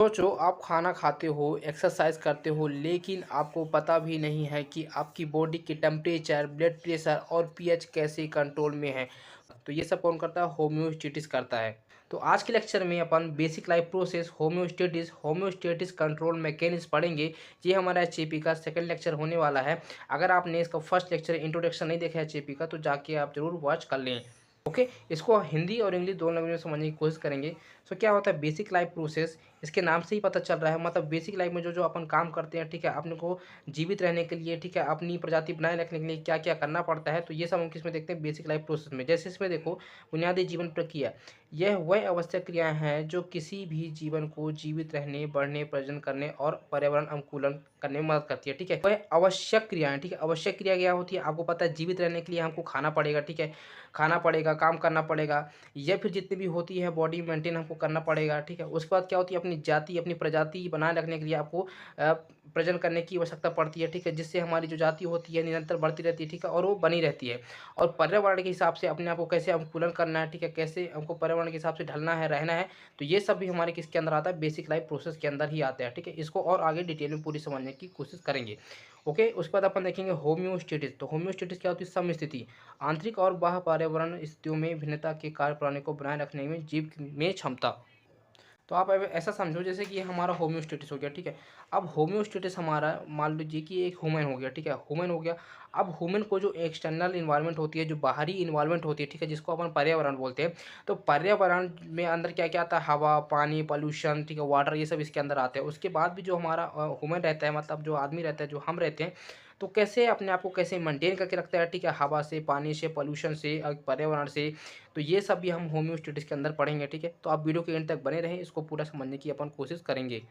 सोचो आप खाना खाते हो, एक्सरसाइज करते हो, लेकिन आपको पता भी नहीं है कि आपकी बॉडी की टेम्परेचर, ब्लड प्रेशर और पीएच कैसे कंट्रोल में है। तो ये सब कौन करता है? होम्योस्टेटिस करता है। तो आज के लेक्चर में अपन basic life process, homeostasis control mechanism पढ़ेंगे। ये हमारा एचएपी का सेकंड लेक्चर होने वाला है। अगर आपने इसका फर्स्ट लेक्चर इंट्रोडक्शन नहीं देखा है एचएपी का, तो जाके आप जरूर वॉच कर लें। ओके, इसको हिंदी और इंग्लिश दोनों लैंग्वेज में समझने की कोशिश करेंगे। सो क्या होता है बेसिक लाइफ प्रोसेस? इसके नाम से ही पता चल रहा है, मतलब बेसिक लाइफ में जो जो अपन काम करते हैं, ठीक है, अपने को जीवित रहने के लिए, ठीक है, अपनी प्रजाति बनाए रखने के लिए क्या क्या करना पड़ता है, तो ये सब हम किसमें देखते हैं? बेसिक लाइफ प्रोसेस में। जैसे इसमें देखो, बुनियादी जीवन प्रक्रिया। यह वह आवश्यक क्रियाएं हैं जो किसी भी जीवन को जीवित रहने, बढ़ने, प्रजनन करने और पर्यावरण अनुकूलन करने में मदद करती है। ठीक है, वह आवश्यक क्रियाएं, ठीक है। आवश्यक क्रिया क्या होती है? आपको पता है, जीवित रहने के लिए हमको खाना पड़ेगा, ठीक है, खाना पड़ेगा, काम करना पड़ेगा, या फिर जितनी भी होती है बॉडी मेंटेन हमको करना पड़ेगा, ठीक है। उसके बाद क्या होती है? अपनी जाति, अपनी प्रजाति बनाए रखने के लिए आपको प्रजनन करने की आवश्यकता पड़ती है, ठीक है, जिससे हमारी जो जाति होती है निरंतर बढ़ती रहती है, ठीक है, और वो बनी रहती है। और पर्यावरण के हिसाब से अपने आप को कैसे अनुकूलन करना है, ठीक है, कैसे हमको पर्यावरण के हिसाब से ढलना है, रहना है, तो ये सब भी हमारे किसके अंदर आता है? बेसिक लाइफ प्रोसेस के अंदर ही आता है, ठीक है। इसको और आगे डिटेल में पूरी समझने की कोशिश करेंगे। ओके, उसके बाद अपन देखेंगे होम्योस्टेटिस। तो होम्योस्टेटिस क्या होती है? समस्थिति। आंतरिक और बाह्य पर्यावरण स्थितियों में भिन्नता के कार्य प्रणाली को बनाए रखने में जीव में क्षमता। तो आप अब ऐसा समझो जैसे कि ये हमारा होम्योस्टेटिस हो गया, ठीक है। अब होम्योस्टेटिस हमारा मान लीजिए कि एक ह्यूमन हो गया, ठीक है, ह्यूमन हो गया। अब ह्यूमन को जो एक्सटर्नल इन्वायरमेंट होती है, जो बाहरी इन्वायरमेंट होती है, ठीक है, जिसको अपन पर्यावरण बोलते हैं। तो पर्यावरण में अंदर क्या क्या आता है? हवा, पानी, पॉल्यूशन, ठीक है, वाटर, ये सब इसके अंदर आते हैं। उसके बाद भी जो हमारा ह्यूमन रहता है, मतलब जो आदमी रहता है, जो हम रहते हैं, तो कैसे अपने आप को कैसे मेंटेन करके रखता है, ठीक है, हवा से, पानी से, पॉल्यूशन से, पर्यावरण से। तो ये सब भी हम होम्योस्टेटिस के अंदर पढ़ेंगे, ठीक है। तो आप वीडियो के एंड तक बने रहें, इसको पूरा समझने की अपन कोशिश करेंगे।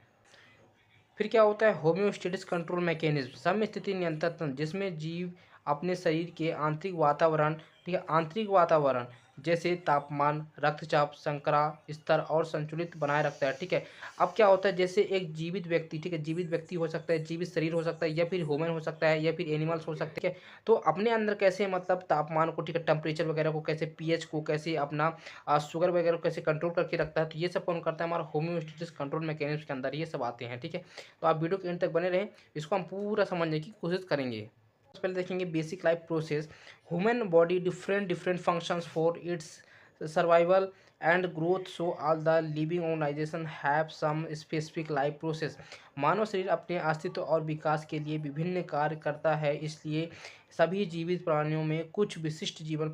फिर क्या होता है? होम्योस्टेटिस कंट्रोल मैकेनिज्म, समस्थिति नियंत्रण तंत्र, जिसमें जीव अपने शरीर के आंतरिक वातावरण, ठीक है, आंतरिक वातावरण जैसे तापमान, रक्तचाप, शर्करा स्तर और संतुलित बनाए रखता है, ठीक है। अब क्या होता है? जैसे एक जीवित व्यक्ति, ठीक है, जीवित व्यक्ति हो सकता है, जीवित शरीर हो सकता है, या फिर ह्यूमन हो सकता है, या फिर एनिमल्स हो सकते हैं, ठीक है। तो अपने अंदर कैसे, मतलब तापमान को, ठीक है, टेम्परेचर वगैरह को कैसे, पीएच को कैसे, अपना शुगर वगैरह को कैसे कंट्रोल करके रखता है, तो ये सब कौन करता है? हमारा होम्योस्टेटिस कंट्रोल मैकेनिज्म के अंदर ये सब आते हैं, ठीक है। तो आप वीडियो के एंड तक बने रहें, इसको हम पूरा समझने की कोशिश करेंगे। सबसे पहले देखेंगे basic life process. Human body different different functions for its survival and growth, so all the living organisation have some specific life process. मानव शरीर अपने अस्तित्व और विकास के लिए विभिन्न कार्य करता है, इसलिए सभी जीवित प्राणियों में कुछ विशिष्ट जीवन